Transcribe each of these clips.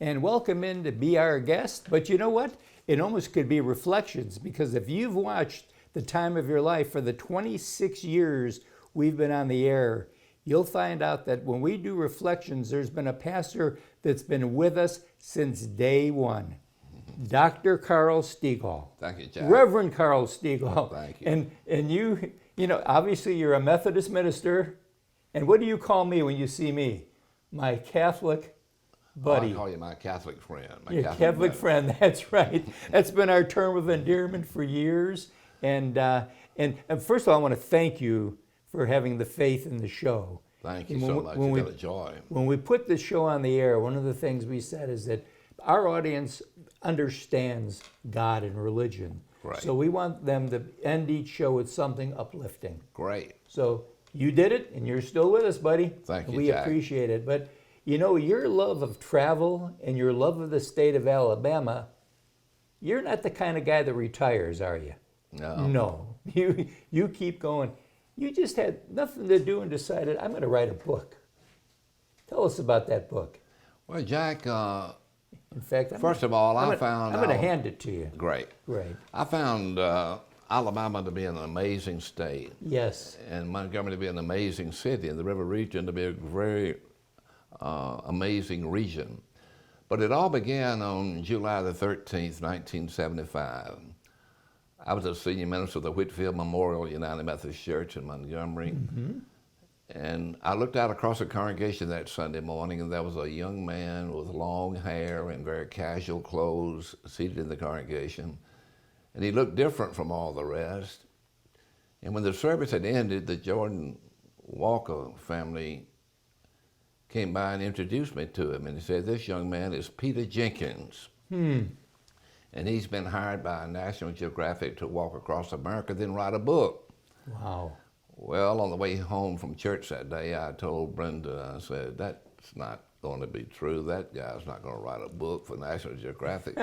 and welcome in to be our guest. But you know what? It almost could be reflections, because if you've watched the time of your life for the 26 years we've been on the air, you'll find out that when we do reflections, there's been a pastor that's been with us since day one. Dr. Karl Stegall. Thank you, Jack. Reverend Karl Stegall. Thank you. And you know, obviously you're a Methodist minister. And what do you call me when you see me? My Catholic buddy. I call you my Catholic friend. Your Catholic friend, that's right. That's been our term of endearment for years. And first of all, I want to thank you for having the faith in the show. Thank you so much. It's been a joy. When we put the show on the air, one of the things we said is that our audience understands God and religion. Right. So we want them to end each show with something uplifting. Great. So you did it, and you're still with us, buddy. Thank you, We Jack. appreciate it. But you know, your love of travel and your love of the state of Alabama, you're not the kind of guy that retires, are you? No. No. You keep going. You just had nothing to do and decided, I'm going to write a book. Tell us about that book. Well, Jack, In fact, first of all, I'm found going to hand it to you. Great. Great. I found Alabama to be an amazing state, Yes. and Montgomery to be an amazing city, and the river region to be a very amazing region. But it all began on July the 13th, 1975. I was a senior minister of the Whitfield Memorial United Methodist Church in Montgomery. Mm-hmm. And I looked out across the congregation that Sunday morning, and there was a young man with long hair and very casual clothes seated in the congregation. And he looked different from all the rest. And when the service had ended, the Jordan Walker family came by and introduced me to him. And he said, "This young man is Peter Jenkins. And he's been hired by National Geographic to walk across America, then write a book." Wow. Well, on the way home from church that day, I told Brenda, I said, "That's not going to be true. That guy's not going to write a book for National Geographic."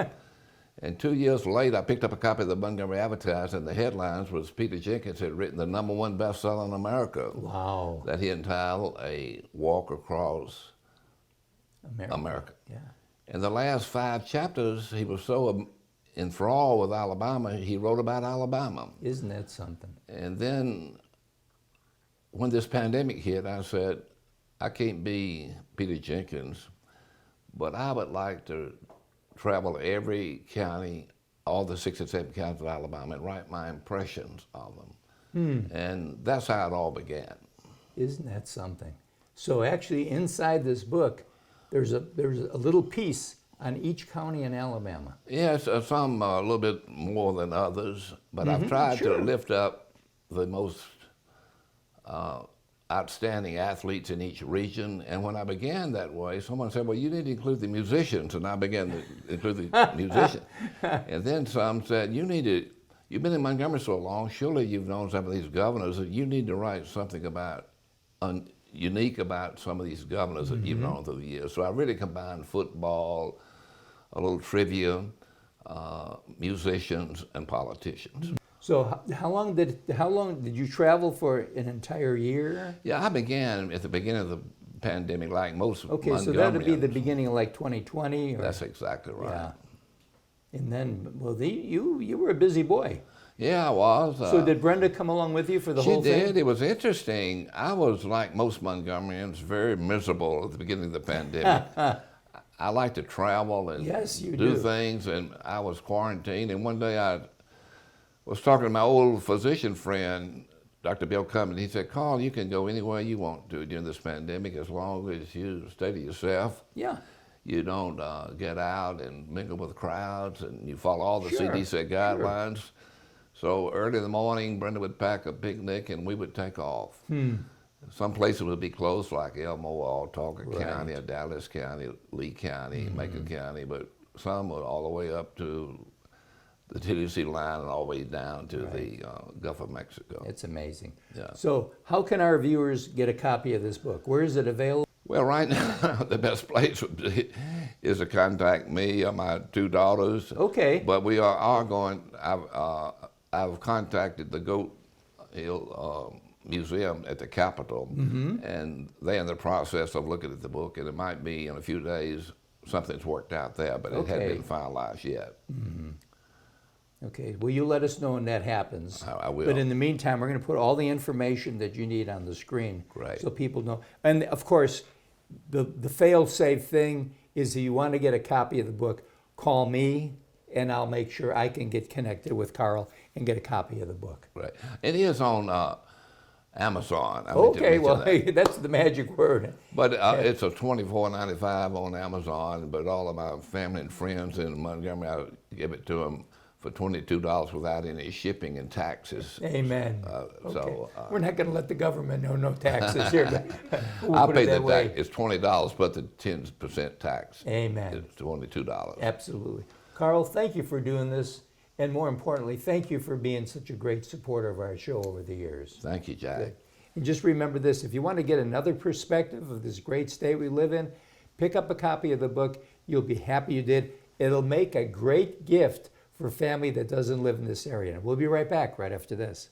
And 2 years later, I picked up a copy of the Montgomery Advertiser, and the headlines was Peter Jenkins had written the #1 bestseller in America. Wow. That he entitled A Walk Across America. Yeah. In the last 5 chapters, he was so enthralled with Alabama, he wrote about Alabama. Isn't that something? And then when this pandemic hit, I said, I can't be Peter Jenkins, but I would like to travel every county, all the 67 counties of Alabama, and write my impressions of them. And that's how it all began. Isn't that something? So actually inside this book, there's a little piece on each county in Alabama. Yes, some a little bit more than others, but I've tried to lift up the most outstanding athletes in each region. And when I began that way, someone said, "Well, you need to include the musicians," and I began to include the musicians. And then some said, "You've been in Montgomery so long, surely you've known some of these governors, that you need to write something about unique about some of these governors that you've known through the years." So I really combined football, a little trivia, musicians, and politicians. So how long did you travel for an entire year? Yeah, I began at the beginning of the pandemic, like most Okay, so that would be the beginning of like 2020? Or? That's exactly right. Yeah. And then, well, you were a busy boy. Yeah, I was. So did Brenda come along with you for the whole thing? She did. It was interesting. I was, like most Montgomeryans, very miserable at the beginning of the pandemic. I like to travel and do things, and I was quarantined. And one day I was talking to my old physician friend, Dr. Bill Cummins. He said, "Carl, you can go anywhere you want to during this pandemic as long as you stay to yourself. Yeah. You don't get out and mingle with crowds, and you follow all the CDC guidelines." So early in the morning, Brenda would pack a picnic, and we would take off. Some places would be close, like Elmo or Talker County, or Dallas County, Lee County, Macon County, but some were all the way up to the Tennessee line and all the way down to the Gulf of Mexico. It's amazing. Yeah. So how can our viewers get a copy of this book? Where is it available? Well, right now, the best place is to contact me or my 2 daughters. Okay. But we are going, I've contacted the Goat Hill Museum at the Capitol, and they're in the process of looking at the book, and it might be in a few days something's worked out there, but it hadn't been finalized yet. Okay, well, you let us know when that happens. I will. But in the meantime, we're going to put all the information that you need on the screen. Great. So people know. And of course, the fail-safe thing is if you want to get a copy of the book, call me, and I'll make sure I can get connected with Karl and get a copy of the book. Right. It is on Amazon. I meant to Okay, mention well, that. that's the magic word. But it's a $24.95 on Amazon. But all of my family and friends in Montgomery, I give it to them for $22 without any shipping and taxes. Amen. Okay. So we're not going to let the government know no taxes here, but we'll I put pay it the that way. tax. It's $20, but the 10% tax. Amen. It's $22. Absolutely. Karl, thank you for doing this. And more importantly, thank you for being such a great supporter of our show over the years. Thank you, Jack. Good. And just remember this, if you want to get another perspective of this great state we live in, pick up a copy of the book. You'll be happy you did. It'll make a great gift for a family that doesn't live in this area. And we'll be right back right after this.